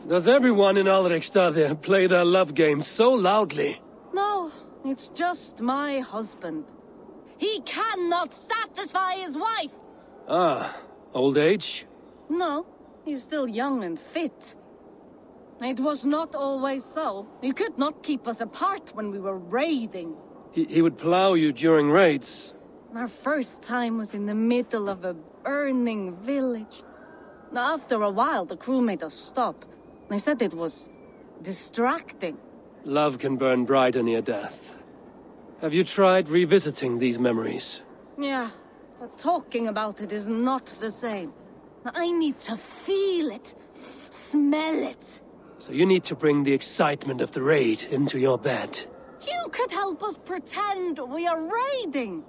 Does everyone in Alrekstad play their love game so loudly? No, it's just my husband. He cannot satisfy his wife! Ah, old age? No, he's still young and fit. It was not always so. You could not keep us apart when we were raiding. He would plow you during raids. Our first time was in the middle of a burning village. After a while, the crew made us stop. They said it was distracting. Love can burn brighter near death. Have you tried revisiting these memories? Yeah, but talking about it is not the same. I need to feel it, smell it. So you need to bring the excitement of the raid into your bed. You could help us pretend we are raiding.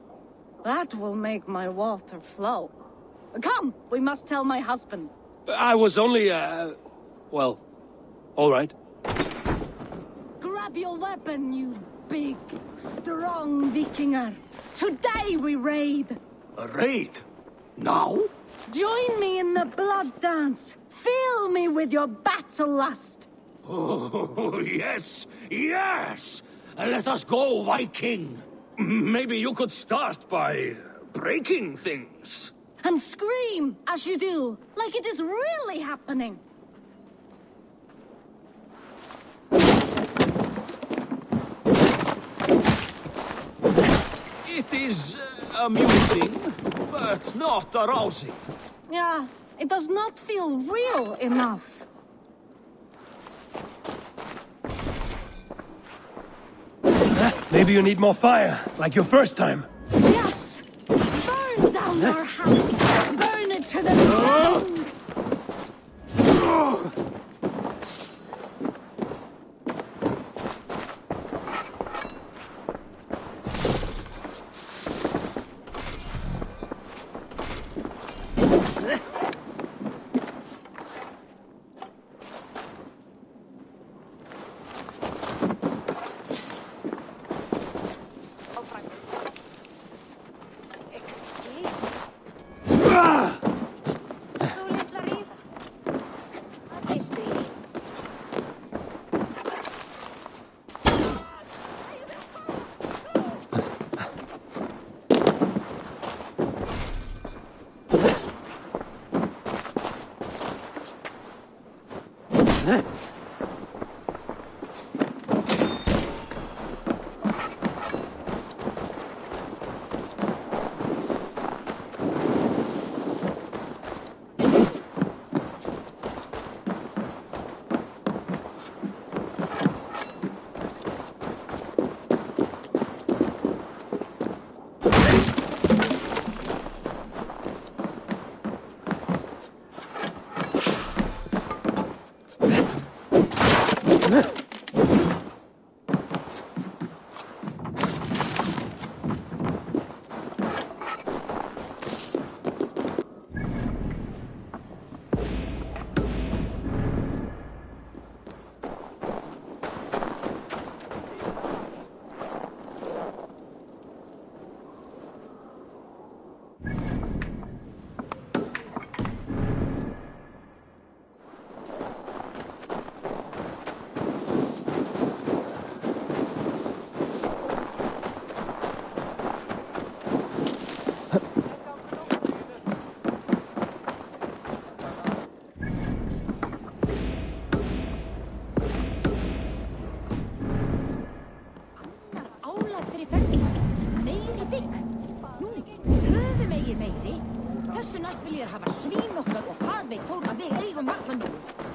That will make my water flow. Come, we must tell my husband. I was only, well, all right. Grab your weapon, you big, strong Vikinger. Today we raid. A raid? Now? Join me in the blood dance. Fill me with your battle lust. Oh, yes, yes! Let us go, Viking. Maybe you could start by breaking things. And scream as you do, like it is really happening. It is amusing, but not arousing. Yeah, it does not feel real enough. Maybe you need more fire, like your first time. Yes! Burn down our house! Burn it to the ground!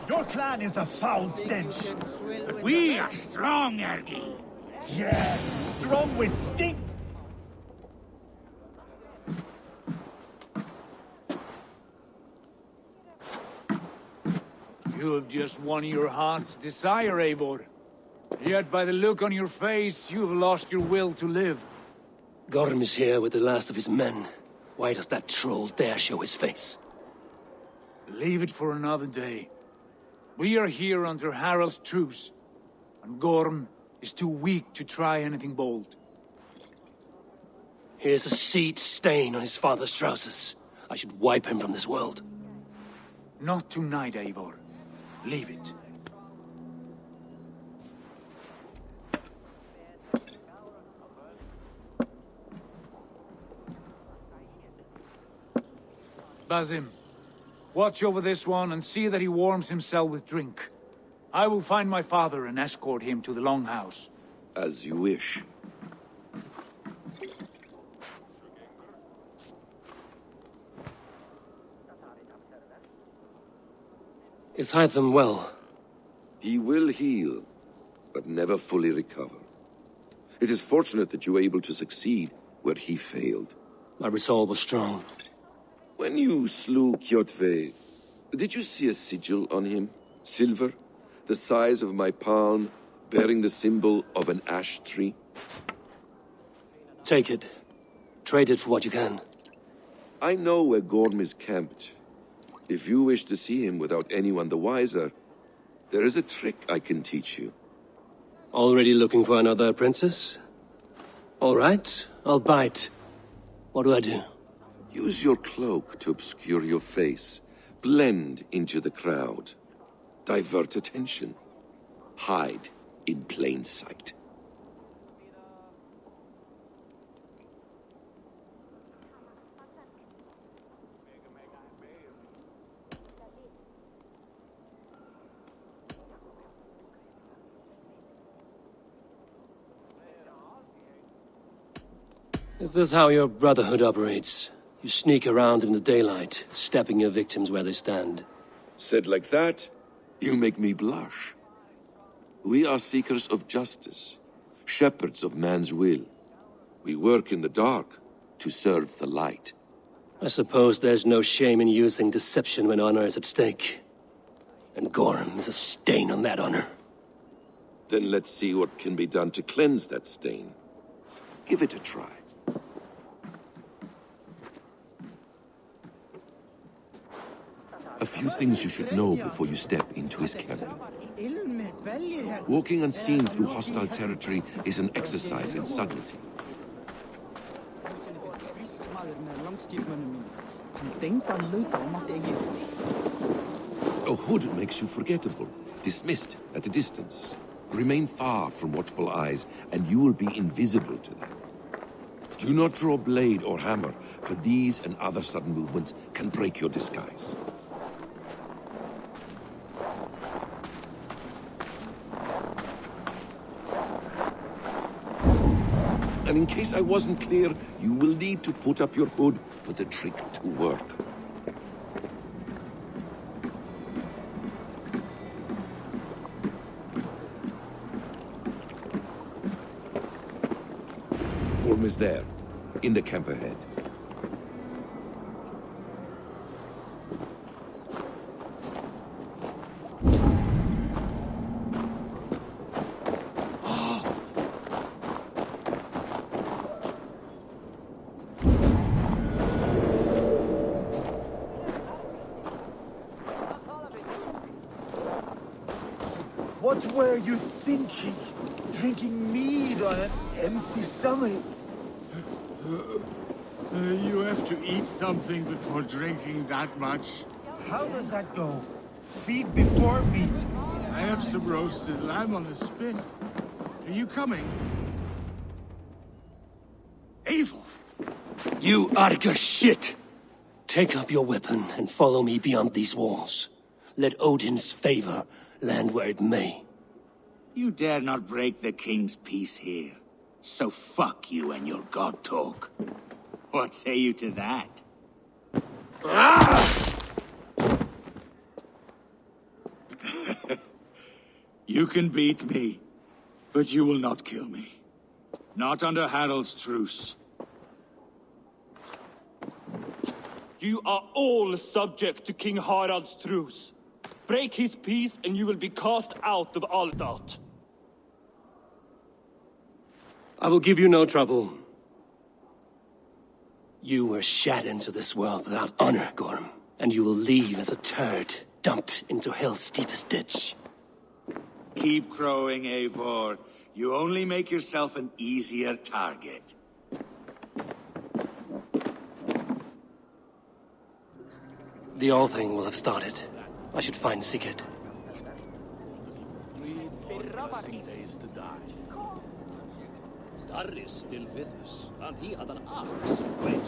Your clan is a foul stench. But we are strong, Ergi. Yeah, strong with stink. You have just won your heart's desire, Eivor. Yet by the look on your face, you have lost your will to live. Gorm is here with the last of his men. Why does that troll dare show his face? Leave it for another day. We are here under Harald's truce, and Gorm is too weak to try anything bold. Here's a seed stain on his father's trousers. I should wipe him from this world. Not tonight, Eivor. Leave it. Basim, watch over this one and see that he warms himself with drink. I will find my father and escort him to the Longhouse. As you wish. Is Hytham well? He will heal, but never fully recover. It is fortunate that you were able to succeed where he failed. My resolve was strong. When you slew Kjotve, did you see a sigil on him? Silver, the size of my palm, bearing the symbol of an ash tree? Take it. Trade it for what you can. I know where Gorm is camped. If you wish to see him without anyone the wiser, there is a trick I can teach you. Already looking for another princess? All right, I'll bite. What do I do? Use your cloak to obscure your face. Blend into the crowd. Divert attention. Hide in plain sight. Is this how your Brotherhood operates? You sneak around in the daylight, stepping your victims where they stand. Said like that, you make me blush. We are seekers of justice, shepherds of man's will. We work in the dark to serve the light. I suppose there's no shame in using deception when honor is at stake. And Gorm is a stain on that honor. Then let's see what can be done to cleanse that stain. Give it a try. A few things you should know before you step into his cabin. Walking unseen through hostile territory is an exercise in subtlety. A hood makes you forgettable, dismissed at a distance. Remain far from watchful eyes, and you will be invisible to them. Do not draw blade or hammer, for these and other sudden movements can break your disguise. And in case I wasn't clear, you will need to put up your hood for the trick to work. Gorm is there, in the camp ahead. What were you thinking? Drinking mead on an empty stomach? You have to eat something before drinking that much. How does that go? Feed before meat. I have some roasted lamb on the spit. Are you coming? Evil! You Arga shit! Take up your weapon and follow me beyond these walls. Let Odin's favor land where it may. You dare not break the king's peace here. So fuck you and your god talk. What say you to that? You can beat me, but you will not kill me. Not under Harald's truce. You are all subject to King Harald's truce. Break his peace and you will be cast out of Aldart. I will give you no trouble. You were shat into this world without honor, Gorm, and you will leave as a turd dumped into hell's deepest ditch. Keep crowing, Eivor. You only make yourself an easier target. The All Thing will have started. I should find Sigurd. blessing days to die. Starry's still with us, and he had an axe. Wait.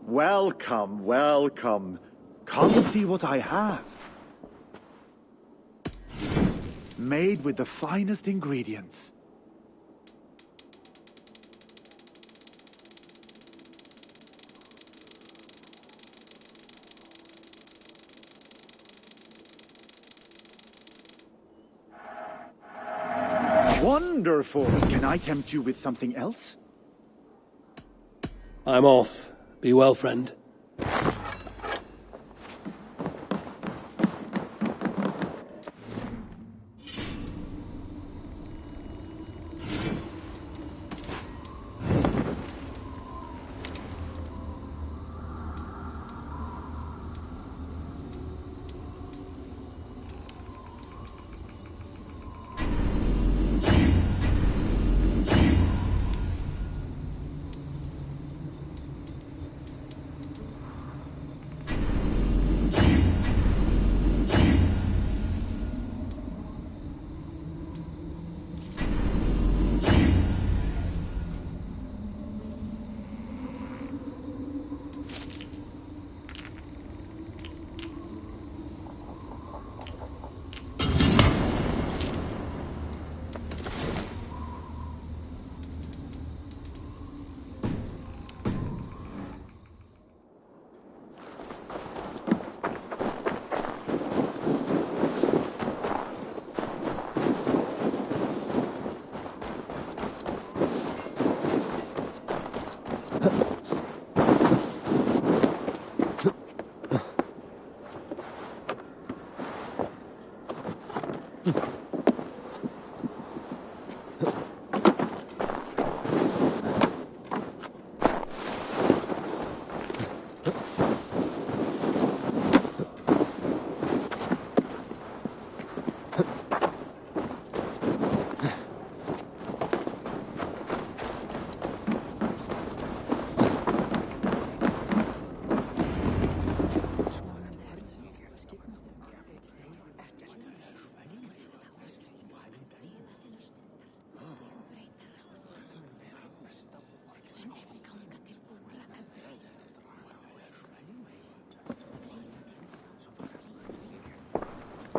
Welcome, welcome. Come see what I have. Made with the finest ingredients. Wonderful! Can I tempt you with something else? I'm off. Be well, friend.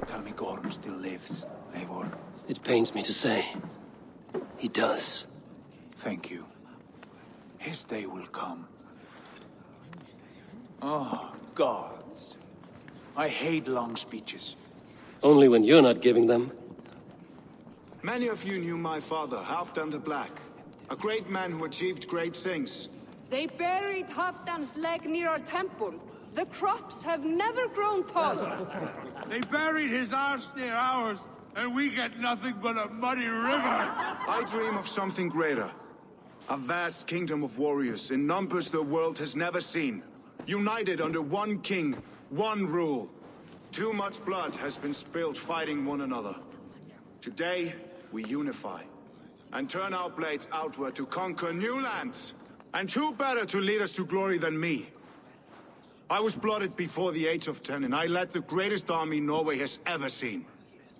Tell me Gorm still lives, Eivor. It pains me to say. He does. Thank you. His day will come. Oh, gods. I hate long speeches. Only when you're not giving them. Many of you knew my father, Halfdan the Black. A great man who achieved great things. They buried Halfdan's leg near our temple. The crops have never grown taller. They buried his arse near ours, and we get nothing but a muddy river. I dream of something greater. A vast kingdom of warriors in numbers the world has never seen. United under one king, one rule. Too much blood has been spilled fighting one another. Today, we unify. And turn our blades outward to conquer new lands. And who better to lead us to glory than me? I was blooded before the age of 10, and I led the greatest army Norway has ever seen.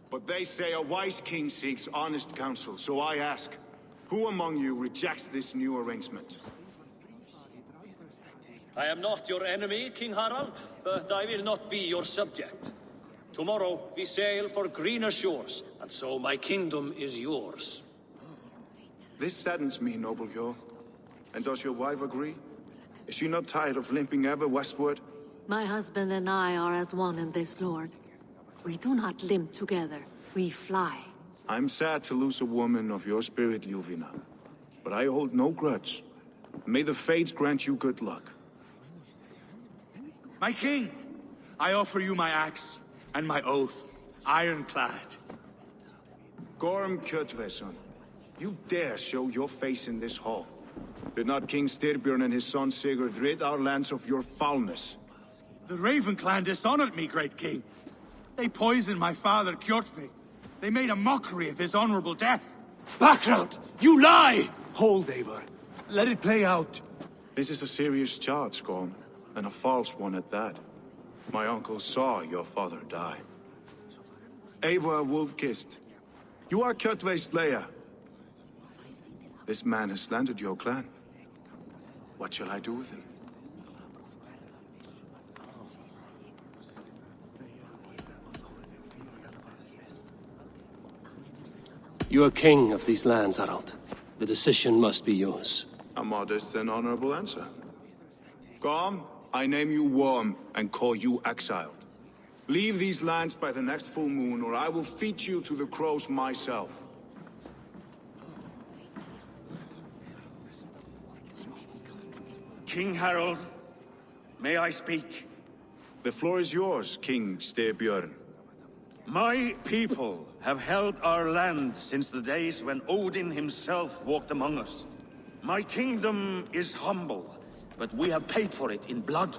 But they say a wise king seeks honest counsel, so I ask, who among you rejects this new arrangement? I am not your enemy, King Harald, but I will not be your subject. Tomorrow we sail for greener shores, and so my kingdom is yours. This saddens me, noble Hjor. And does your wife agree? Is she not tired of limping ever westward? My husband and I are as one in this, Lord. We do not limp together, we fly. I'm sad to lose a woman of your spirit, Ljuvina. But I hold no grudge. May the fates grant you good luck. My king, I offer you my axe and my oath, ironclad. Gorm Kjotveson, you dare show your face in this hall. Did not King Styrbjörn and his son Sigurd rid our lands of your foulness? The Raven clan dishonored me, great king. They poisoned my father, Kjotve. They made a mockery of his honorable death. Background! You lie! Hold, Eivor. Let it play out. This is a serious charge, Gorm, and a false one at that. My uncle saw your father die. Eivor Wolf-Kissed, you are Kjotve's slayer. This man has slandered your clan. What shall I do with him? You are king of these lands, Harald. The decision must be yours. A modest and honorable answer. Gorm, I name you Worm and call you exiled. Leave these lands by the next full moon, or I will feed you to the crows myself. King Harald, may I speak? The floor is yours, King Styrbjörn. My people have held our land since the days when Odin himself walked among us. My kingdom is humble, but we have paid for it in blood.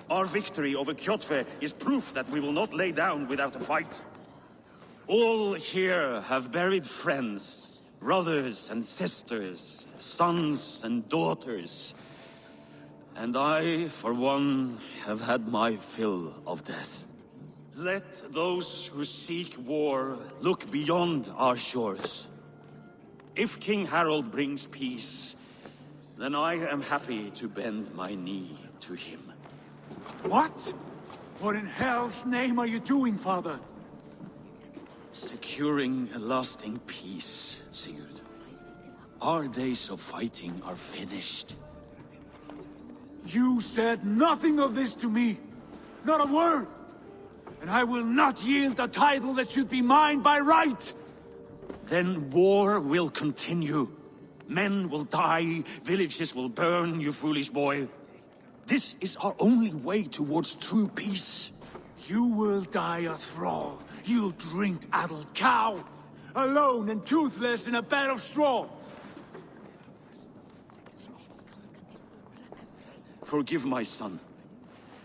Our victory over Kjotve is proof that we will not lay down without a fight. All here have buried friends, brothers and sisters, sons and daughters. And I, for one, have had my fill of death. Let those who seek war look beyond our shores. If King Harald brings peace, then I am happy to bend my knee to him. What? What in hell's name are you doing, father? Securing a lasting peace, Sigurd. Our days of fighting are finished. You said nothing of this to me. Not a word. And I will not yield a title that should be mine by right. Then war will continue. Men will die, villages will burn, you foolish boy. This is our only way towards true peace. You will die a thrall. You'll drink addled cow. Alone and toothless in a bed of straw. Forgive my son.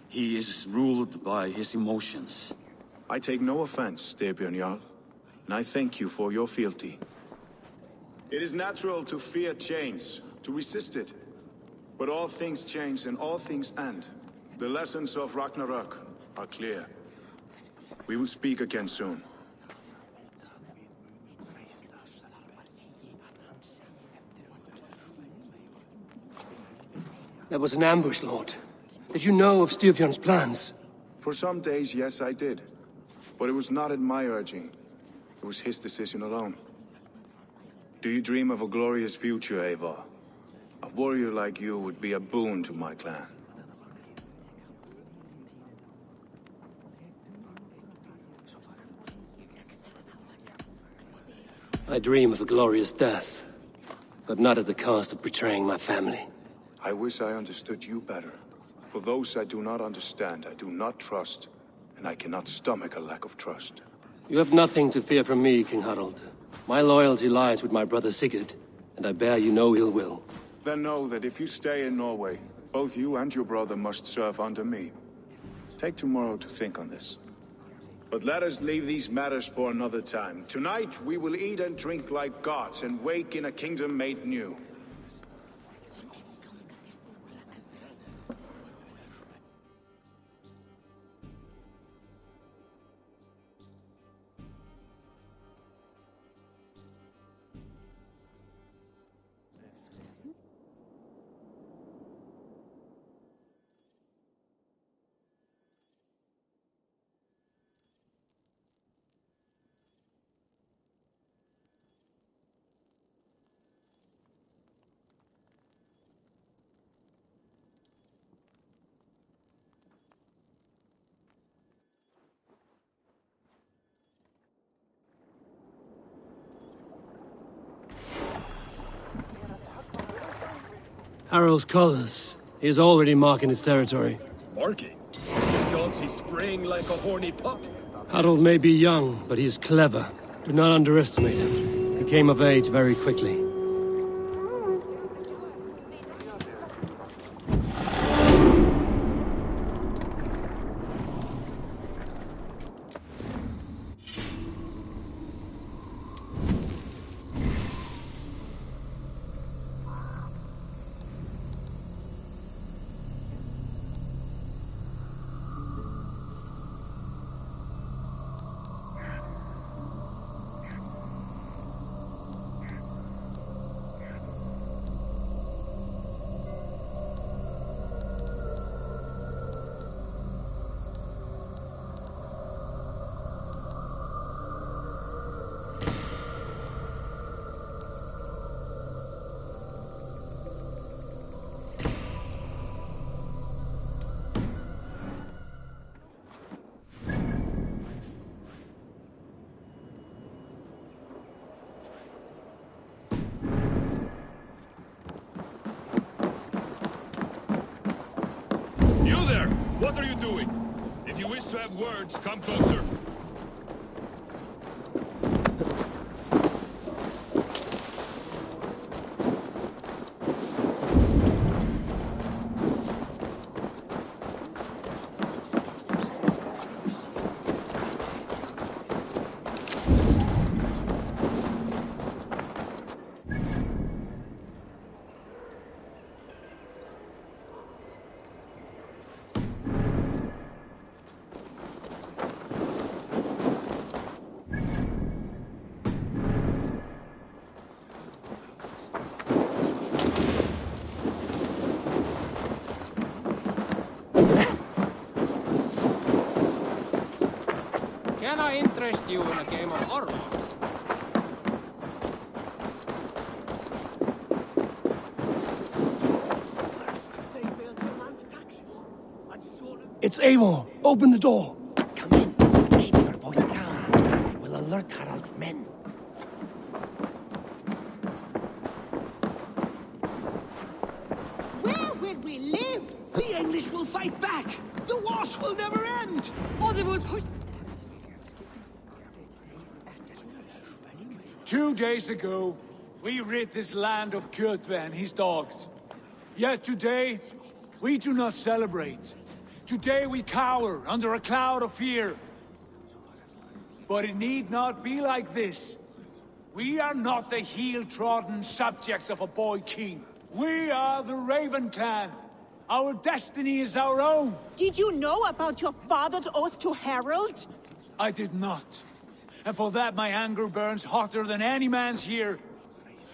He is ruled by his emotions. I take no offense, Styrbjörn Jarl, and I thank you for your fealty. It is natural to fear change, to resist it. But all things change and all things end. The lessons of Ragnarok are clear. We will speak again soon. That was an ambush, Lord. Did you know of Styrbjörn's plans? For some days, yes, I did. But it was not at my urging. It was his decision alone. Do you dream of a glorious future, Eivor? A warrior like you would be a boon to my clan. I dream of a glorious death, but not at the cost of betraying my family. I wish I understood you better. For those I do not understand, I do not trust, and I cannot stomach a lack of trust. You have nothing to fear from me, King Harald. My loyalty lies with my brother Sigurd, and I bear you no ill will. Then know that if you stay in Norway, both you and your brother must serve under me. Take tomorrow to think on this. But let us leave these matters for another time. Tonight we will eat and drink like gods and wake in a kingdom made new. Harald's colors. He is already marking his territory. Marking? Gods, he's spraying like a horny pup. Harold may be young, but he is clever. Do not underestimate him. He came of age very quickly. You there! What are you doing? If you wish to have words, come closer. Can I interest you in a game of Orlog? It's Eivor! Open the door! Come in, but keep your voice down. You will alert Harald's men. Where will we live? The English will fight back! The wars will never end! Or they will push... 2 days ago, we rid this land of Kjotve and his dogs. Yet today, we do not celebrate. Today we cower under a cloud of fear. But it need not be like this. We are not the heel-trodden subjects of a boy king. We are the Raven clan. Our destiny is our own. Did you know about your father's oath to Harald? I did not. And for that my anger burns hotter than any man's here.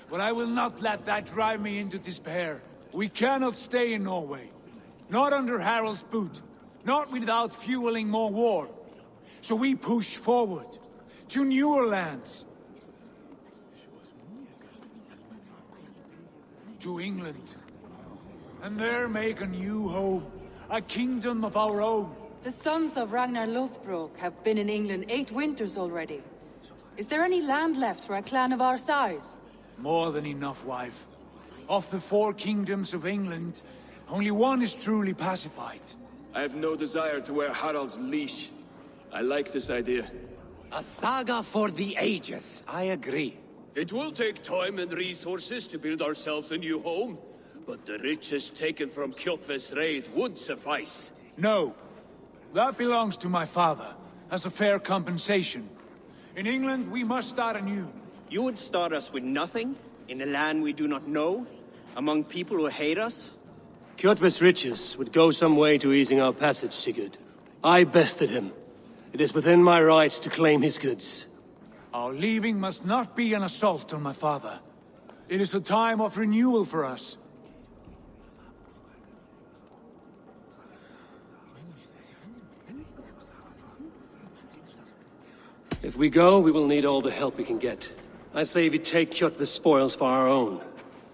But I will not let that drive me into despair. We cannot stay in Norway. Not under Harald's boot. Not without fueling more war. So we push forward. To newer lands. To England. And there make a new home. A kingdom of our own. The sons of Ragnar Lothbrok have been in England 8 winters already. Is there any land left for a clan of our size? More than enough, wife. Of the 4 kingdoms of England, only one is truly pacified. I have no desire to wear Harald's leash. I like this idea. A saga for the ages, I agree. It will take time and resources to build ourselves a new home, but the riches taken from Kjotve's raid would suffice. No. That belongs to my father, as a fair compensation. In England, we must start anew. You would start us with nothing? In a land we do not know? Among people who hate us? Kjotve's riches would go some way to easing our passage, Sigurd. I bested him. It is within my rights to claim his goods. Our leaving must not be an assault on my father. It is a time of renewal for us. If we go, we will need all the help we can get. I say we take Kjotve's spoils for our own.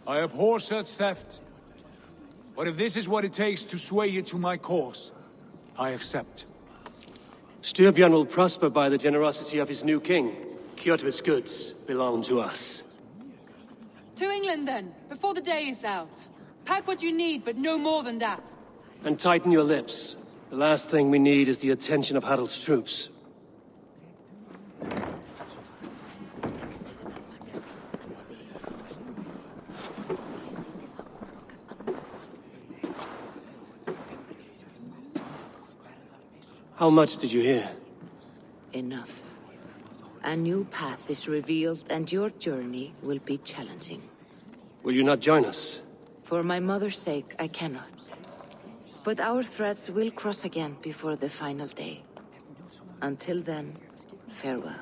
I abhor such theft. But if this is what it takes to sway you to my cause, I accept. Styrbjörn will prosper by the generosity of his new king. Kjotve's goods belong to us. To England then, before the day is out. Pack what you need, but no more than that. And tighten your lips. The last thing we need is the attention of Harald's troops. How much did you hear? Enough. A new path is revealed, and your journey will be challenging. Will you not join us? For my mother's sake, I cannot. But our threads will cross again before the final day. Until then, farewell.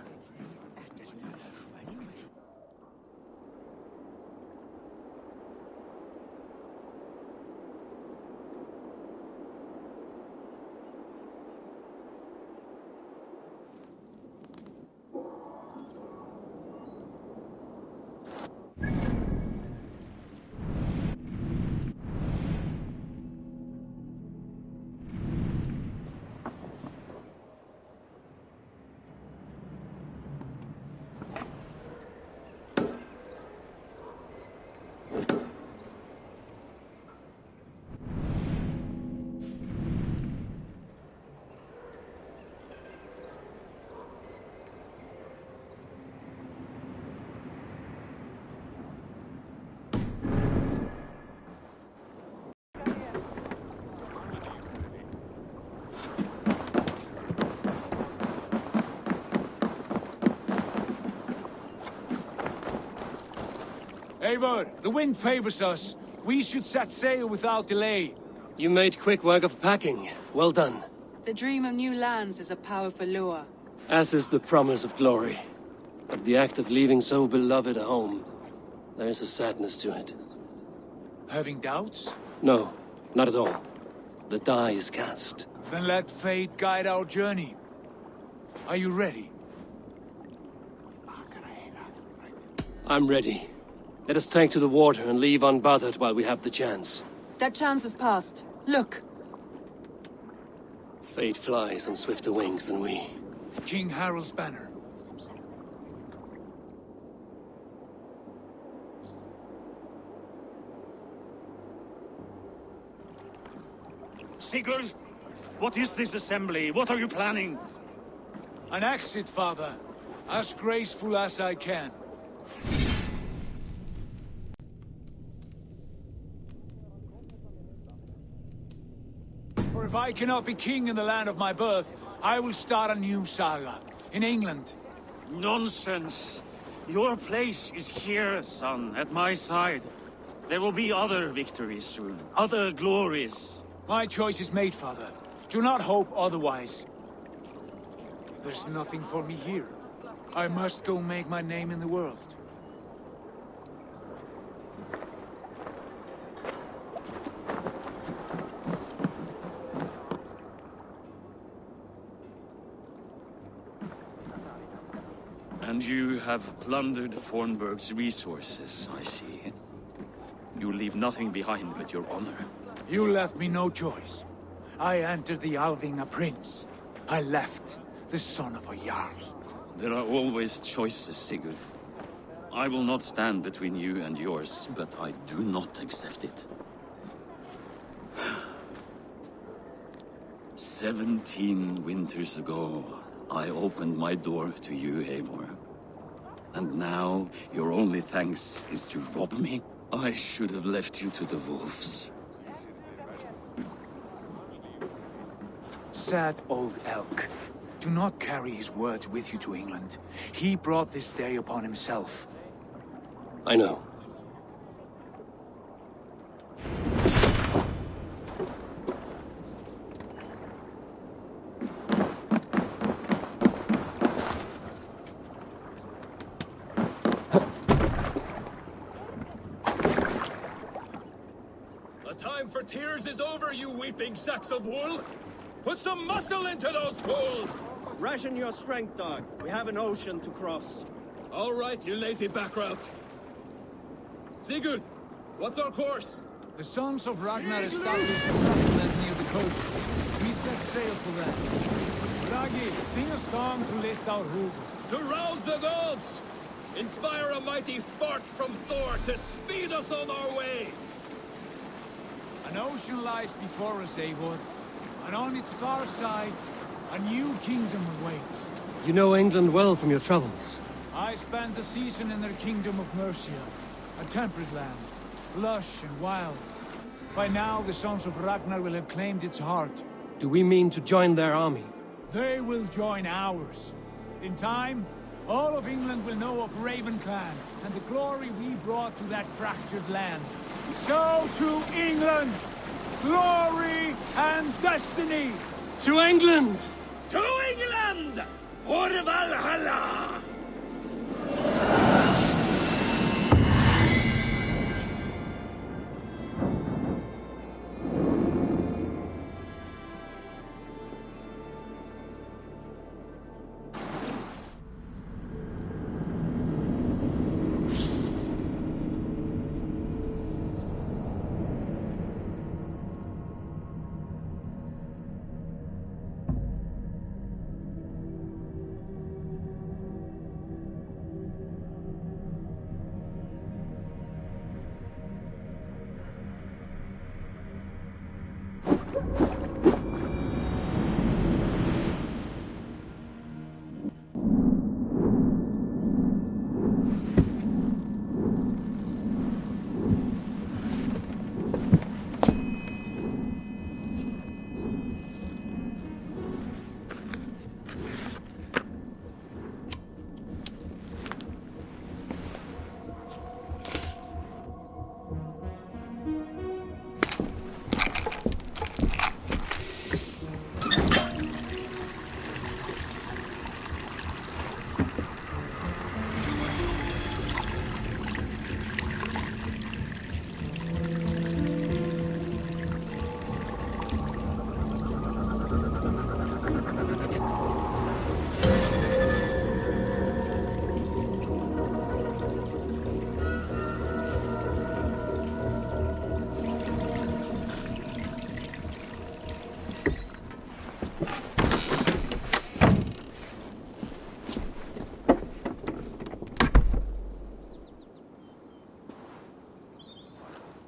Eivor, the wind favors us. We should set sail without delay. You made quick work of packing. Well done. The dream of new lands is a powerful lure. As is the promise of glory. But the act of leaving so beloved a home, there is a sadness to it. Having doubts? No, not at all. The die is cast. Then let fate guide our journey. Are you ready? I'm ready. Let us take to the water and leave unbothered while we have the chance. That chance is past. Look! Fate flies on swifter wings than we. King Harald's banner. Sigurd! What is this assembly? What are you planning? An exit, father. As graceful as I can. For if I cannot be king in the land of my birth, I will start a new saga. In England. Nonsense! Your place is here, son, at my side. There will be other victories soon. Other glories. My choice is made, father. Do not hope otherwise. There's nothing for me here. I must go make my name in the world. And you have plundered Fornburg's resources, I see. You leave nothing behind but your honor. You left me no choice. I entered the Alving a prince. I left the son of a Jarl. There are always choices, Sigurd. I will not stand between you and yours, but I do not accept it. 17 winters ago, I opened my door to you, Eivor. And now, your only thanks is to rob me? I should have left you to the wolves. Sad old elk. Do not carry his words with you to England. He brought this day upon himself. I know. The time for tears is over, you weeping sacks of wool! Put some muscle into those bulls! Ration your strength, dog. We have an ocean to cross. All right, you lazy backrout. Sigurd, what's our course? The sons of Ragnar established a settlement near the coast. We set sail for them. Ragi, sing a song to lift our hood. To rouse the gods! Inspire a mighty fart from Thor to speed us on our way! An ocean lies before us, Eivor. And on its far sides, a new kingdom awaits. You know England well from your travels. I spent a season in their kingdom of Mercia, a temperate land, lush and wild. By now, the sons of Ragnar will have claimed its heart. Do we mean to join their army? They will join ours. In time, all of England will know of Ravenclan and the glory we brought to that fractured land. So to England! Glory and destiny! To England! To England! For Valhalla!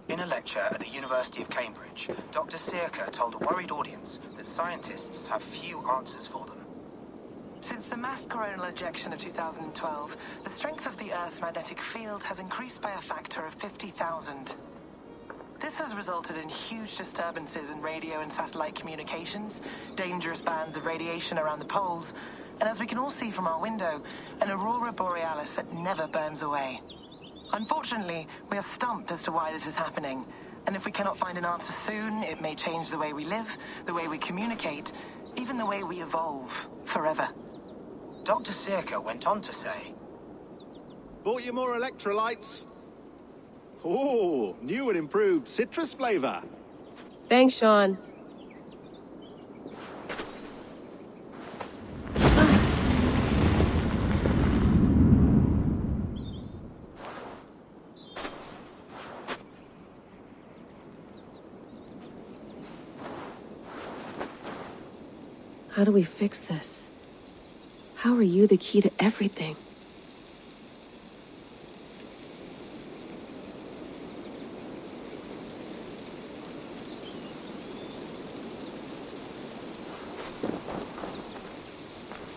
In a lecture at the University of Cambridge, Dr. Searcher told a worried audience that scientists have few answers for them. Since the mass coronal ejection of 2012, the strength of the Earth's magnetic field has increased by a factor of 50,000. This has resulted in huge disturbances in radio and satellite communications, dangerous bands of radiation around the poles, and as we can all see from our window, an aurora borealis that never burns away. Unfortunately, we are stumped as to why this is happening, and if we cannot find an answer soon, it may change the way we live, the way we communicate, even the way we evolve, forever. Dr. Searcher went on to say, Bought you more electrolytes? Oh, new and improved citrus flavor. Thanks, Sean. How do we fix this? How are you the key to everything?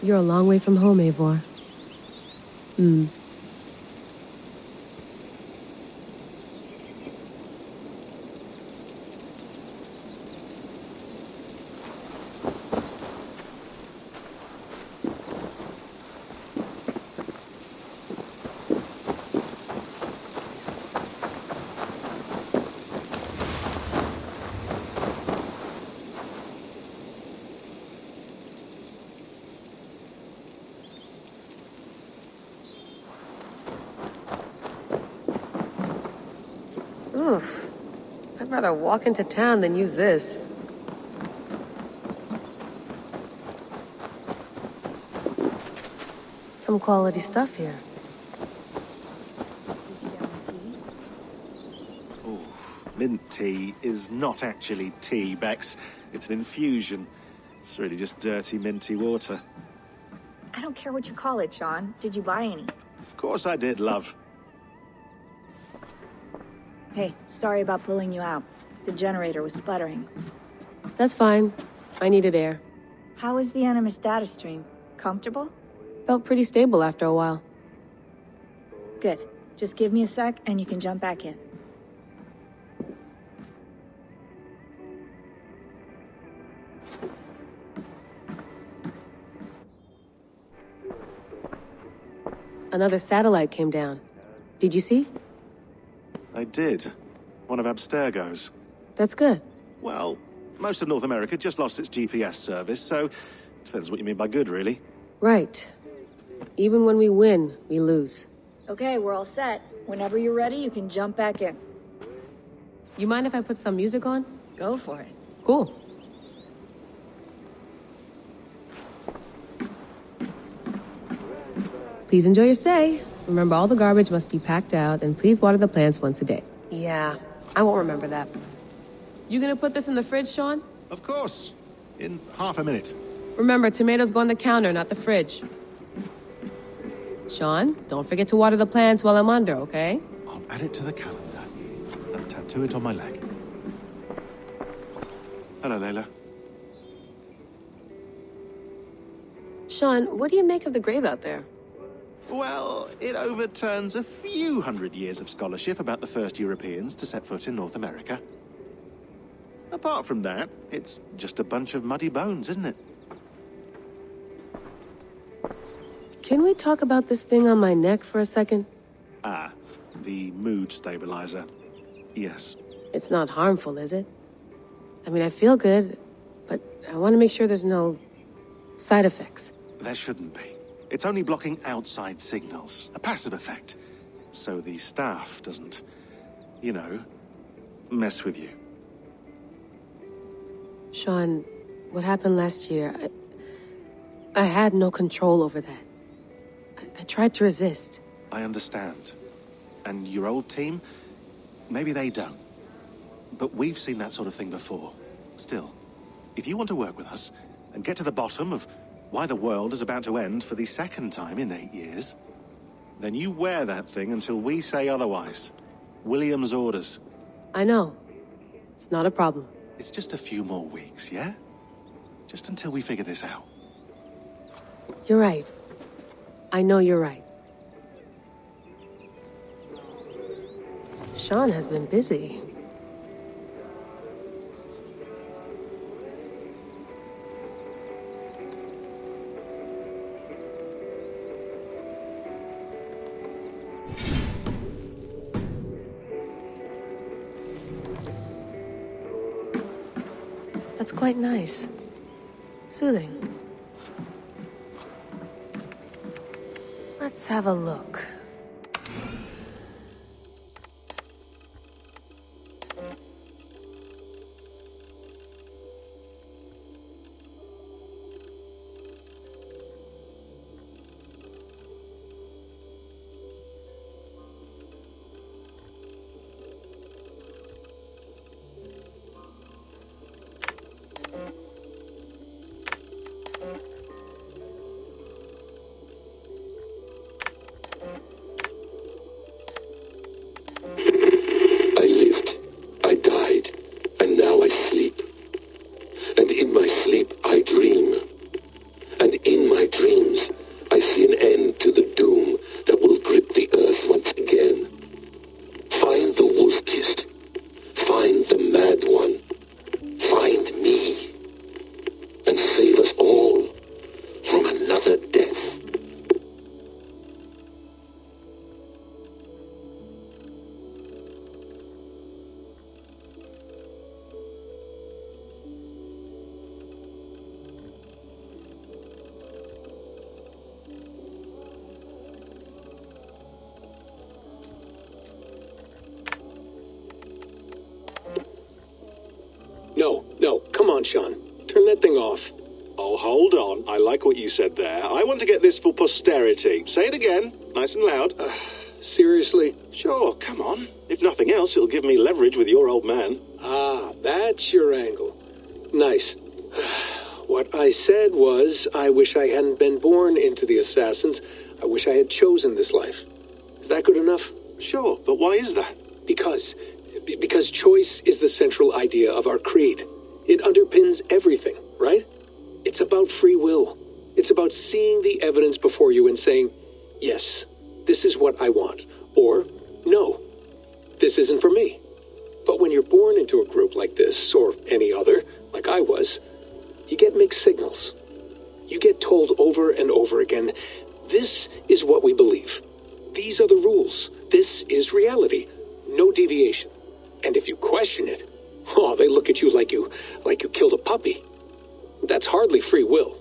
You're a long way from home, Eivor. Oof. I'd rather walk into town than use this. Some quality stuff here. Oof. Mint tea is not actually tea, Bex. It's an infusion. It's really just dirty, minty water. I don't care what you call it, Sean. Did you buy any? Of course I did, love. Hey, sorry about pulling you out. The generator was sputtering. That's fine. I needed air. How was the Animus data stream? Comfortable? Felt pretty stable after a while. Good. Just give me a sec and you can jump back in. Another satellite came down. Did you see? I did. One of Abstergo's. That's good. Well, most of North America just lost its GPS service, so depends what you mean by good, really. Right. Even when we win, we lose. Okay, we're all set. Whenever you're ready, you can jump back in. You mind if I put some music on? Go for it. Cool. Please enjoy your stay. Remember, all the garbage must be packed out, and please water the plants once a day. Yeah, I won't remember that. You gonna put this in the fridge, Sean? Of course. In half a minute. Remember, tomatoes go on the counter, not the fridge. Sean, don't forget to water the plants while I'm under, okay? I'll add it to the calendar and tattoo it on my leg. Hello, Layla. Sean, what do you make of the grave out there? Well, it overturns a few hundred years of scholarship about the first Europeans to set foot in North America. Apart from that, it's just a bunch of muddy bones, isn't it? Can we talk about this thing on my neck for a second? Ah, the mood stabilizer. Yes. It's not harmful, is it? I mean, I feel good, but I want to make sure there's no side effects. There shouldn't be. It's only blocking outside signals, a passive effect. So the staff doesn't, you know, mess with you. Sean, what happened last year, I had no control over that. I tried to resist. I understand. And your old team, maybe they don't. But we've seen that sort of thing before. Still, if you want to work with us and get to the bottom of why the world is about to end for the second time in 8 years, then you wear that thing until we say otherwise. William's orders. I know. It's not a problem. It's just a few more weeks, yeah? Just until we figure this out. You're right. I know you're right. Sean has been busy. That's quite nice. Soothing. Let's have a look. No, come on, Sean. Turn that thing off. Oh, hold on. I like what you said there. I want to get this for posterity. Say it again, nice and loud. Seriously? Sure, come on. If nothing else, it'll give me leverage with your old man. Ah, that's your angle. Nice. What I said was, I wish I hadn't been born into the Assassins. I wish I had chosen this life. Is that good enough? Sure, but why is that? Because Because choice is the central idea of our creed. It underpins everything, right? It's about free will. It's about seeing the evidence before you and saying, yes, this is what I want, or no, this isn't for me. But when you're born into a group like this, or any other, like I was, you get mixed signals. You get told over and over again, this is what we believe. These are the rules. This is reality. No deviation. And if you question it, oh, they look at you like you killed a puppy. That's hardly free will.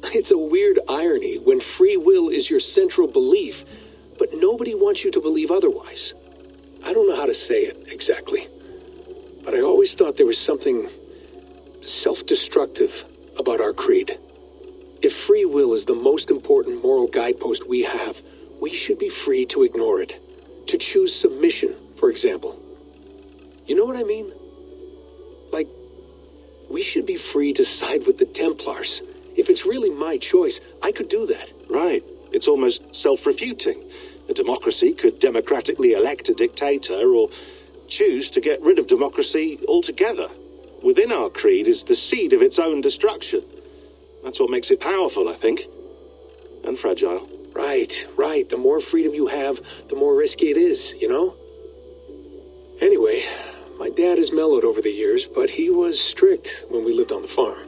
It's a weird irony when free will is your central belief, but nobody wants you to believe otherwise. I don't know how to say it exactly, but I always thought there was something self-destructive about our creed. If free will is the most important moral guidepost we have, we should be free to ignore it. To choose submission, for example. You know what I mean? Like, we should be free to side with the Templars. If it's really my choice, I could do that. Right. It's almost self-refuting. A democracy could democratically elect a dictator or choose to get rid of democracy altogether. Within our creed is the seed of its own destruction. That's what makes it powerful, I think. And fragile. Right. The more freedom you have, the more risky it is, you know? Anyway, my dad has mellowed over the years, but he was strict when we lived on the farm.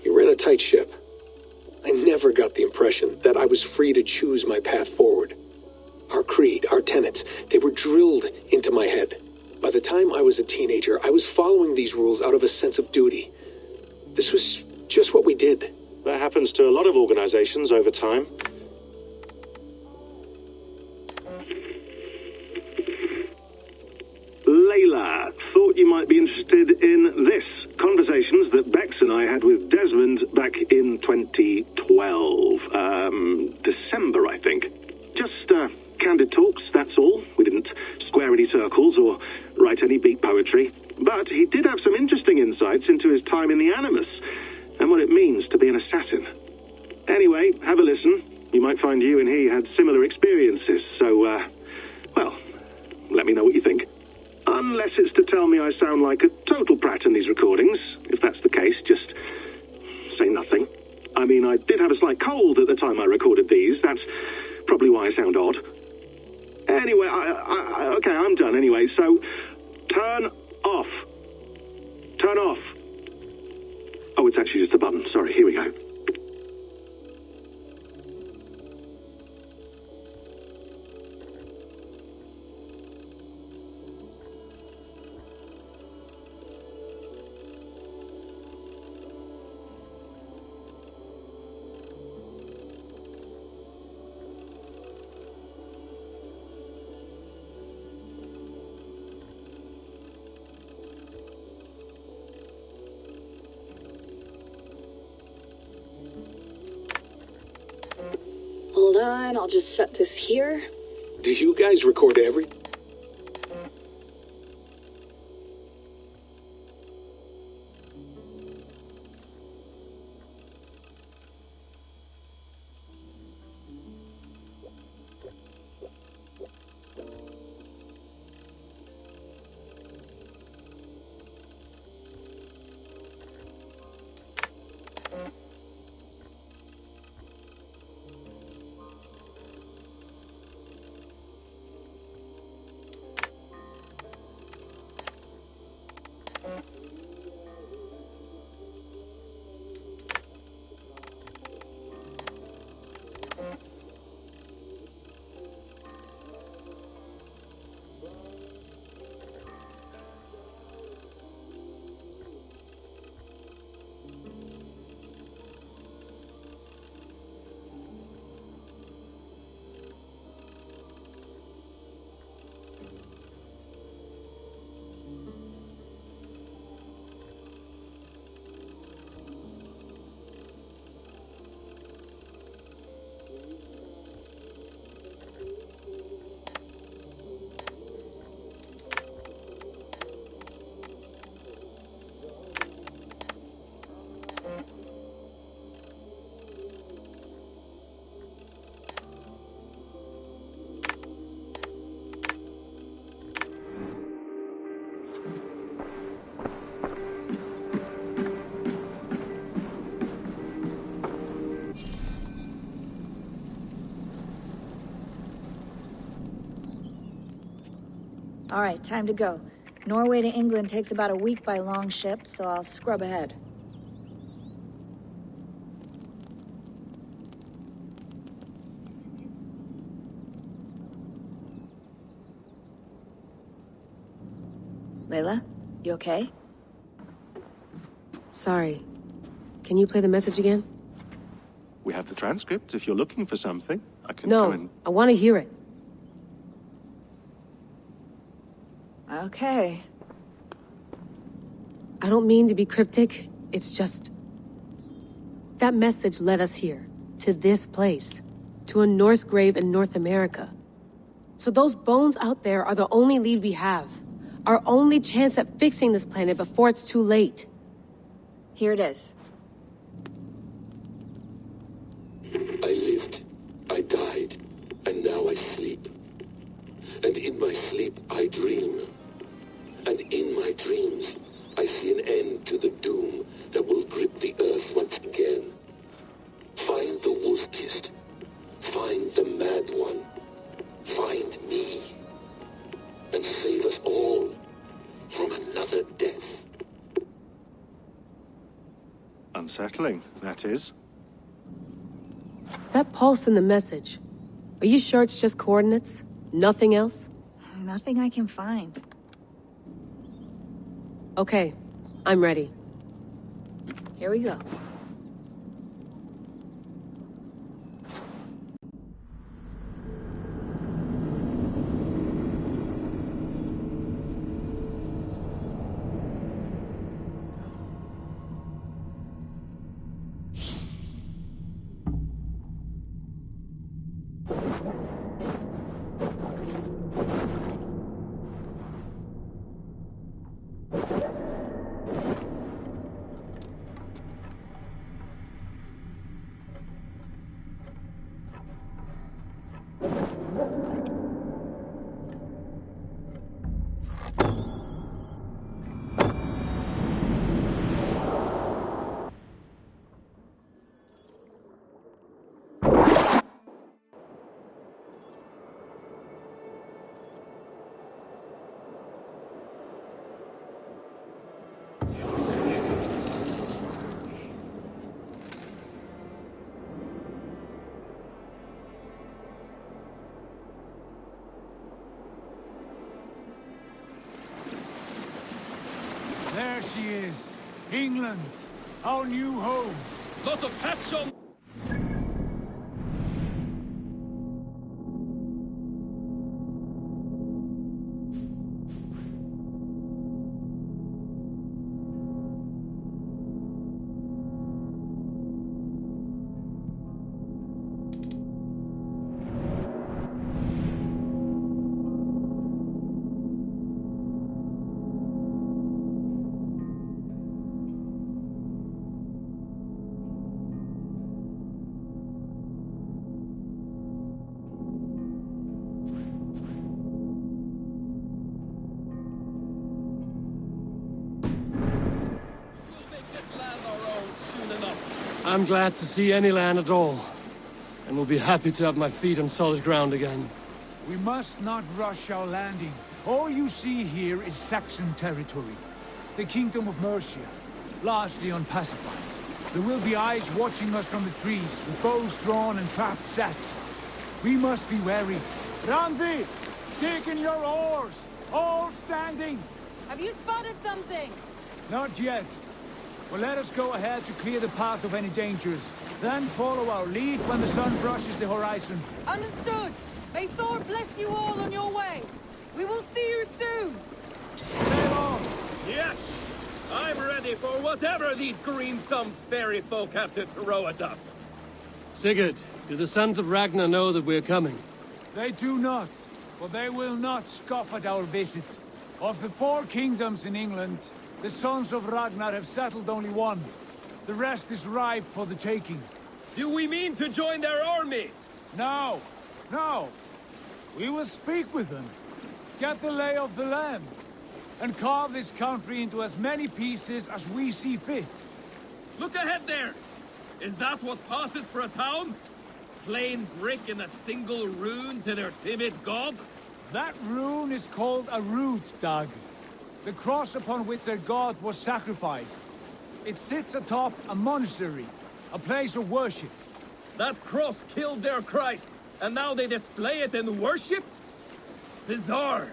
He ran a tight ship. I never got the impression that I was free to choose my path forward. Our creed, our tenets, they were drilled into my head. By the time I was a teenager, I was following these rules out of a sense of duty. This was just what we did. That happens to a lot of organizations over time. Layla, thought you might be interested in this. Conversations that Bex and I had with Desmond back in 2012. December, I think. Just candid talks, that's all. We didn't square any circles or write any beat poetry. But he did have some interesting insights into his time in the Animus and what it means to be an assassin. Anyway, have a listen. You might find you and he had similar experiences, so, well, let me know what you think. Unless it's to tell me I sound like a total prat in these recordings. If that's the case, just say nothing. I mean, I did have a slight cold at the time I recorded these. That's probably why I sound odd. Anyway, okay, I'm done anyway, so turn off. Turn off. Oh, it's actually just a button. Sorry, here we go. Hold on, I'll just set this here. Do you guys record every... All right, time to go. Norway to England takes about a week by long ship, so I'll scrub ahead. Layla, you okay? Sorry. Can you play the message again? We have the transcript. If you're looking for something, I can go and... No, I want to hear it. Okay. I don't mean to be cryptic. It's just... That message led us here. To this place. To a Norse grave in North America. So those bones out there are the only lead we have. Our only chance at fixing this planet before it's too late. Here it is. I lived, I died, and now I sleep. And in my sleep I dream. And in my dreams I see an end to the doom that will grip the earth once again. Find the wolf-kissed. Find the mad one. Find me. And save us all from another death. Unsettling, that is. That pulse in the message. Are you sure it's just coordinates? Nothing else? Nothing I can find. Okay, I'm ready. Here we go. There she is. England. Our new home. Lot of patch on. I'm glad to see any land at all, and will be happy to have my feet on solid ground again. We must not rush our landing. All you see here is Saxon territory. The Kingdom of Mercia, largely unpacified. There will be eyes watching us from the trees, with bows drawn and traps set. We must be wary. Randvi, dig in your oars! All standing! Have you spotted something? Not yet. Well, let us go ahead to clear the path of any dangers. Then follow our lead when the sun brushes the horizon. Understood! May Thor bless you all on your way! We will see you soon! Sail on! Yes! I'm ready for whatever these green-thumbed fairy folk have to throw at us. Sigurd, do the sons of Ragnar know that we're coming? They do not, but they will not scoff at our visit. Of the 4 kingdoms in England, the sons of Ragnar have settled only one. The rest is ripe for the taking. Do we mean to join their army? No, no. We will speak with them, get the lay of the land, and carve this country into as many pieces as we see fit. Look ahead there! Is that what passes for a town? Plain brick in a single rune to their timid god? That rune is called a root, Doug. The cross upon which their god was sacrificed. It sits atop a monastery, a place of worship. That cross killed their Christ, and now they display it in worship? Bizarre.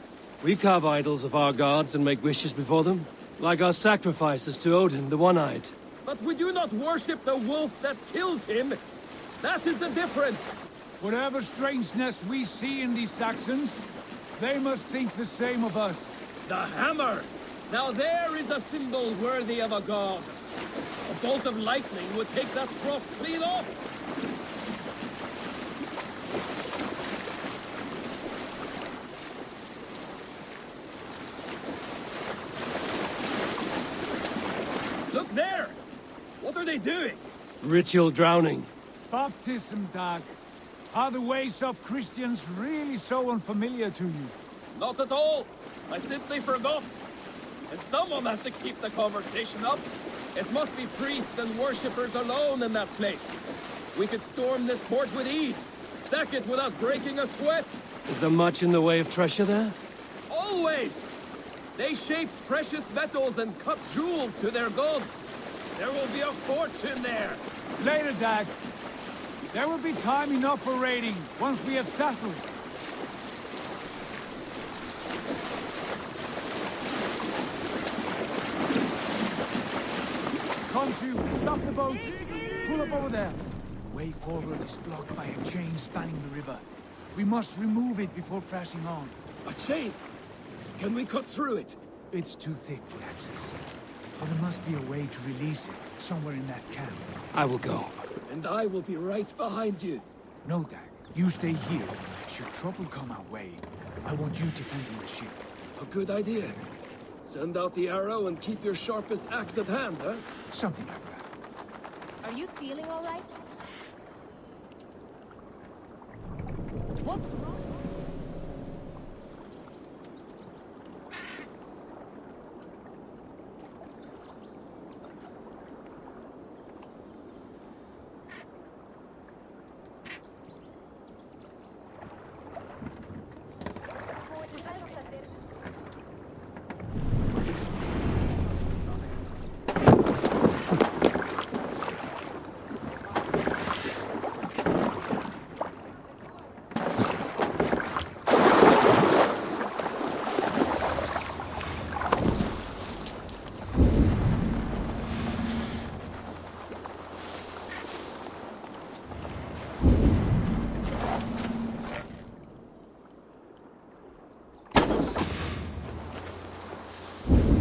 We carve idols of our gods and make wishes before them, like our sacrifices to Odin, the One-Eyed. But we do not worship the wolf that kills him. That is the difference. Whatever strangeness we see in these Saxons, they must think the same of us. The hammer! Now there is a symbol worthy of a god. A bolt of lightning would take that cross clean off. Look there! What are they doing? Ritual drowning. Baptism, Doug. Are the ways of Christians really so unfamiliar to you? Not at all. I simply forgot. And someone has to keep the conversation up. It must be priests and worshippers alone in that place. We could storm this port with ease. Sack it without breaking a sweat. Is there much in the way of treasure there? Always! They shape precious metals and cut jewels to their gods. There will be a fortune there. Later, Dag. There will be time enough for raiding, once we have settled. Come to, stop the boats. Pull up over there. The way forward is blocked by a chain spanning the river. We must remove it before pressing on. A chain? Can we cut through it? It's too thick for access. But there must be a way to release it, somewhere in that camp. I will go. And I will be right behind you. No, Dag. You stay here. Should trouble come our way, I want you defending the ship. A good idea. Send out the arrow and keep your sharpest axe at hand, huh? Something like that. Are you feeling all right? What's wrong?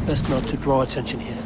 Best not to draw attention here.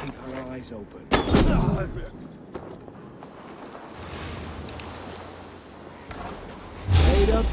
Keep our eyes open. Made up.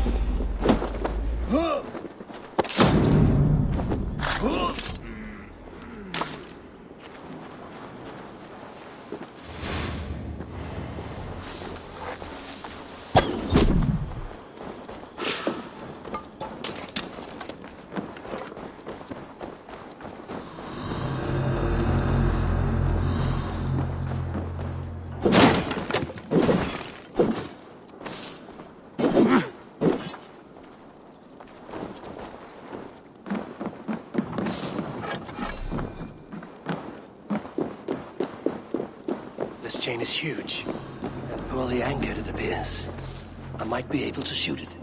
This chain is huge, and poorly anchored, it appears. I might be able to shoot it.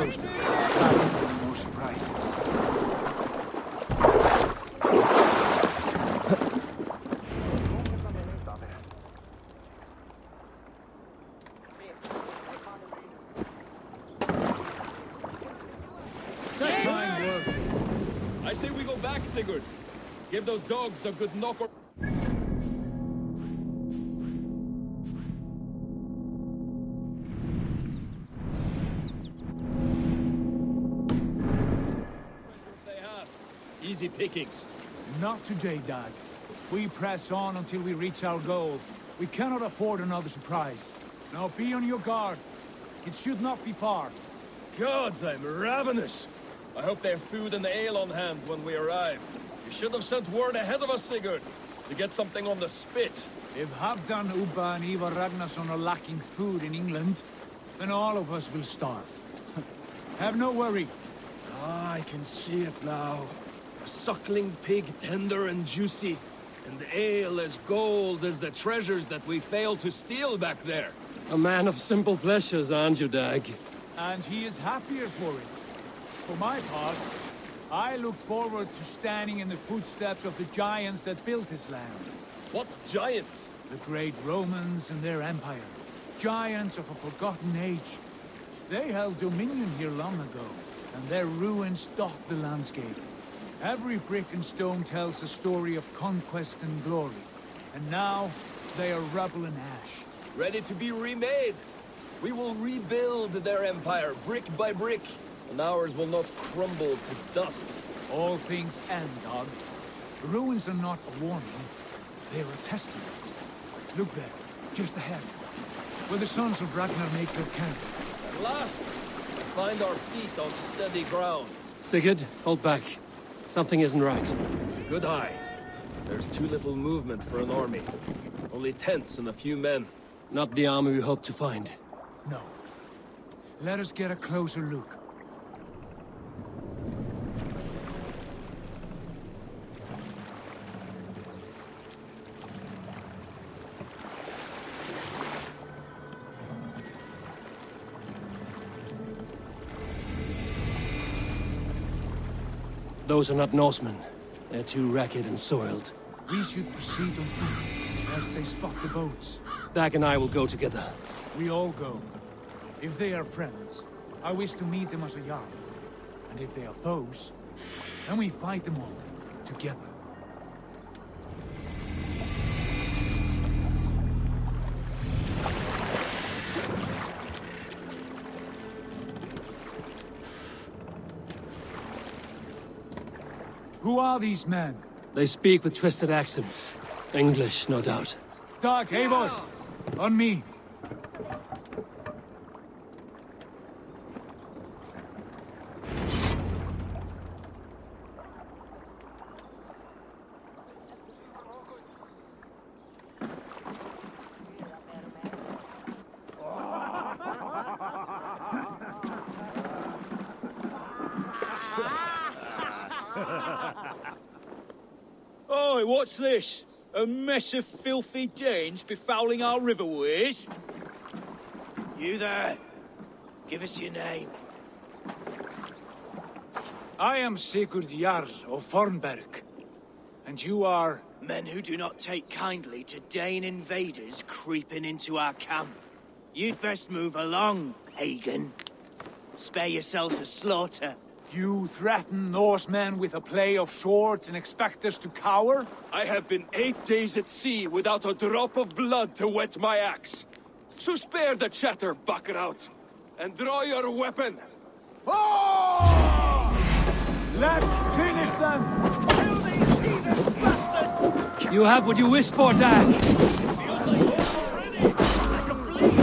close now. More surprises. Fine work. I say we go back, Sigurd. Give those dogs a good knock or... Easy pickings. Not today, Dag. We press on until we reach our goal. We cannot afford another surprise. Now be on your guard. It should not be far. Gods, I'm ravenous. I hope they have food and ale on hand when we arrive. You should have sent word ahead of us, Sigurd, to get something on the spit. If Halfdan, Ubba and Ivar Ragnarsson are lacking food in England, then all of us will starve. Have no worry. Ah, I can see it now. A suckling pig, tender and juicy, and ale as gold as the treasures that we failed to steal back there. A man of simple pleasures, aren't you, Dag? And he is happier for it. For my part, I look forward to standing in the footsteps of the giants that built this land. What giants? The great Romans and their empire. Giants of a forgotten age. They held dominion here long ago, and their ruins dot the landscape. Every brick and stone tells a story of conquest and glory. And now, they are rubble and ash. Ready to be remade. We will rebuild their empire, brick by brick, and ours will not crumble to dust. All things end, Dog. The ruins are not a warning, they are a testament. Look there, just ahead, where the sons of Ragnar make their camp. At last, we find our feet on steady ground. Sigurd, hold back. Something isn't right. Good eye. There's too little movement for an army. Only tents and a few men. Not the army we hope to find. No. Let us get a closer look. Those are not Norsemen. They're too ragged and soiled. We should proceed on foot, lest they spot the boats. Dag and I will go together. We all go. If they are friends, I wish to meet them as a Jarl. And if they are foes, then we fight them all, together. Who are these men? They speak with twisted accents. English, no doubt. Dag, Eivor! On me! Oi, what's this? A mess of filthy Danes befouling our riverways? You there? Give us your name. I am Sigurd Jarl of Fornberg. And you are... Men who do not take kindly to Dane invaders creeping into our camp. You'd best move along, Hagen. Spare yourselves a slaughter. You threaten Norsemen with a play of swords and expect us to cower? I have been 8 days at sea without a drop of blood to wet my axe. So spare the chatter, Buckerout, and draw your weapon. Oh! Let's finish them! Kill these heathen bastards! You have what you wished for, Dag. Feels like this already. I can bleed.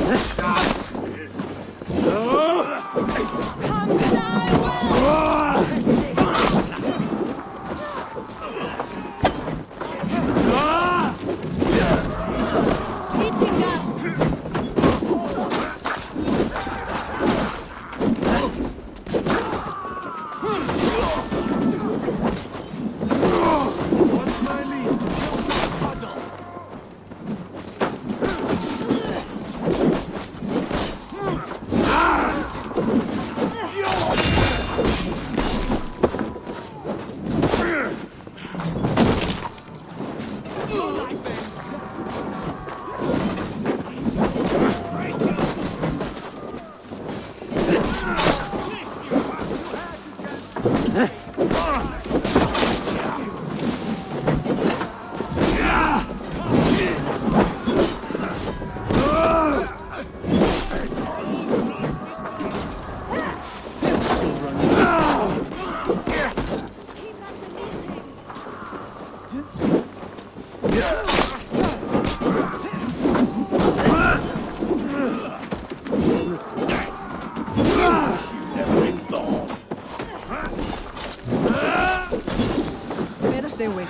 Better stay away.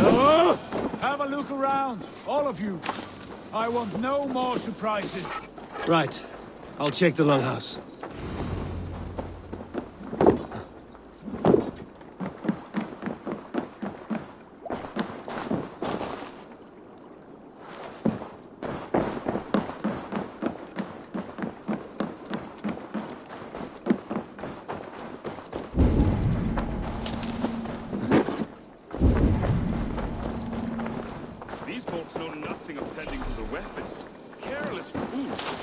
Oh, have a look around, all of you. I want no more surprises. Right. I'll check the longhouse. These folks know nothing of tending to the weapons. Careless fools.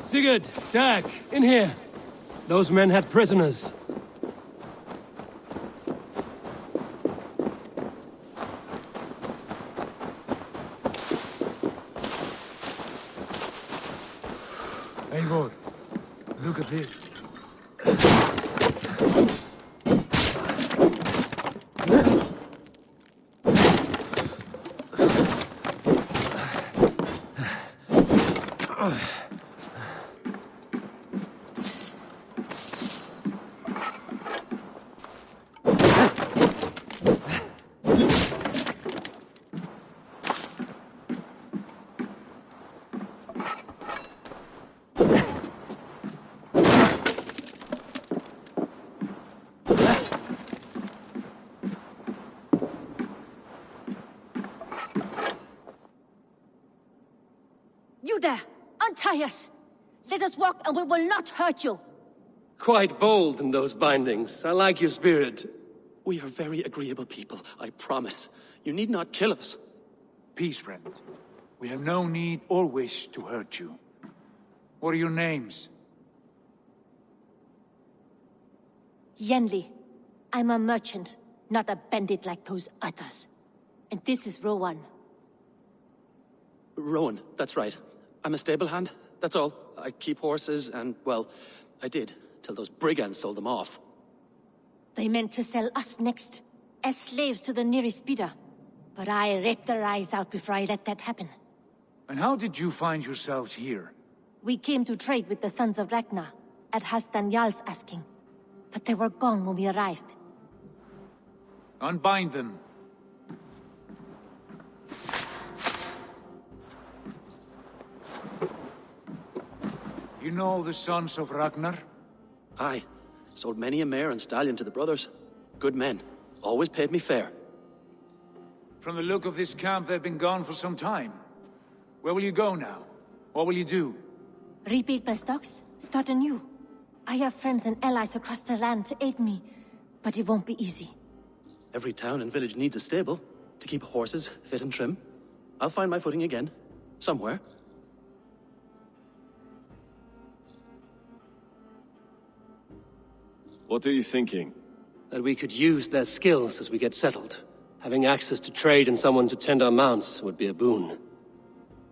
Sigurd, Dag, in here. Those men had prisoners. Eivor, look at this. You there! Untie us! Let us walk and we will not hurt you! Quite bold in those bindings. I like your spirit. We are very agreeable people, I promise. You need not kill us. Peace, friend. We have no need or wish to hurt you. What are your names? Yenli. I'm a merchant, not a bandit like those others. And this is Rowan. Rowan, that's right. I'm a stable hand, that's all. I keep horses and, well, I did, till those brigands sold them off. They meant to sell us next, as slaves to the nearest bidder. But I ripped their eyes out before I let that happen. And how did you find yourselves here? We came to trade with the Sons of Ragnar, at Halfdan Jarl's asking. But they were gone when we arrived. Unbind them. You know the Sons of Ragnar? Aye. Sold many a mare and stallion to the brothers. Good men. Always paid me fair. From the look of this camp, they've been gone for some time. Where will you go now? What will you do? Rebuild my stocks? Start anew. I have friends and allies across the land to aid me, but it won't be easy. Every town and village needs a stable to keep horses fit and trim. I'll find my footing again. Somewhere. What are you thinking? That we could use their skills as we get settled. Having access to trade and someone to tend our mounts would be a boon.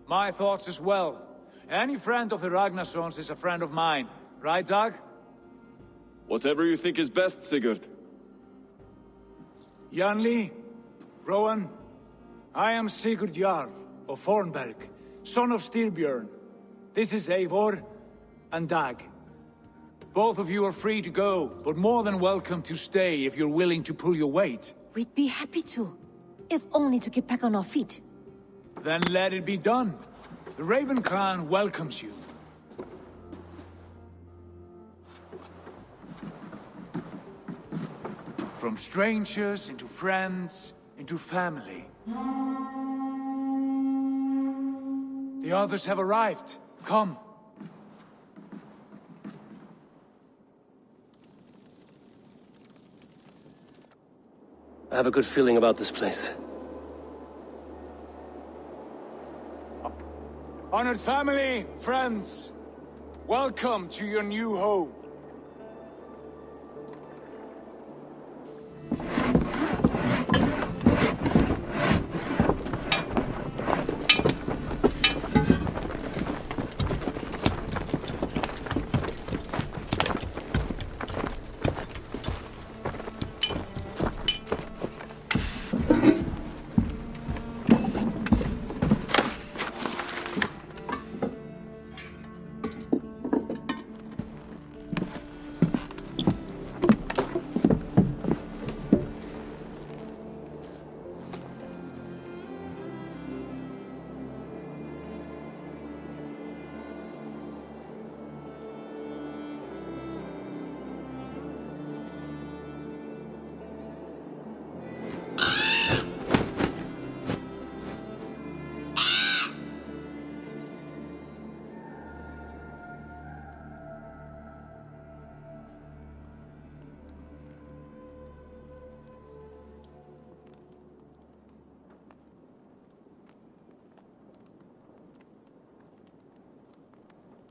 My thoughts as well. Any friend of the Ragnarsons is a friend of mine. Right, Dag? Whatever you think is best, Sigurd. Janli, Rowan, I am Sigurd Jarl of Fornberg, son of Styrbjörn. This is Eivor and Dag. Both of you are free to go, but more than welcome to stay if you're willing to pull your weight. We'd be happy to, if only to get back on our feet. Then let it be done. The Raven Clan welcomes you. From strangers into friends, into family. The others have arrived. Come. I have a good feeling about this place. Honored family, friends, welcome to your new home.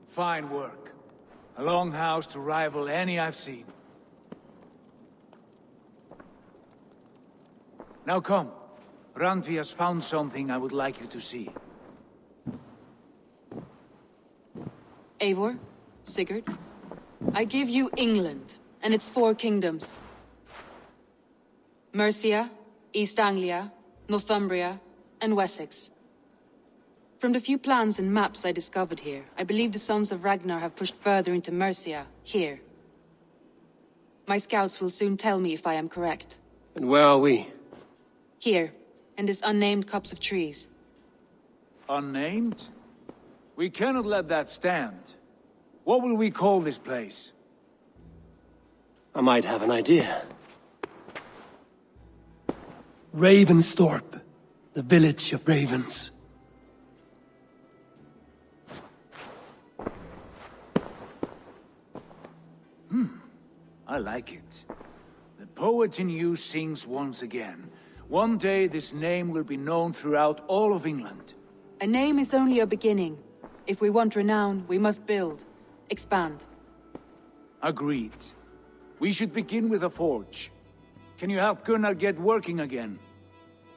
Fine work. A longhouse to rival any I've seen. Now come. Randvi has found something I would like you to see. Eivor, Sigurd, I give you England and its 4 kingdoms. Mercia, East Anglia, Northumbria, and Wessex. From the few plans and maps I discovered here, I believe the Sons of Ragnar have pushed further into Mercia, here. My scouts will soon tell me if I am correct. And where are we? Here, in this unnamed copse of trees. Unnamed? We cannot let that stand. What will we call this place? I might have an idea. Ravensthorpe, the village of ravens. I like it. The poet in you sings once again. One day this name will be known throughout all of England. A name is only a beginning. If we want renown, we must build. Expand. Agreed. We should begin with a forge. Can you help Gunnar get working again?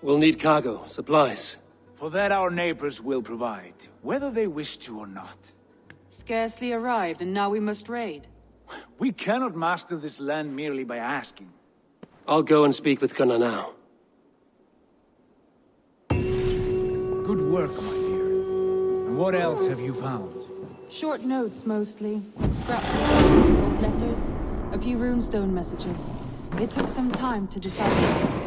We'll need cargo, supplies. For that our neighbors will provide, whether they wish to or not. Scarcely arrived, and now we must raid. We cannot master this land merely by asking. I'll go and speak with Gunnar now. Good work, my dear. And what else have you found? Short notes, mostly. Scraps of letters, old letters, a few runestone messages. It took some time to decipher.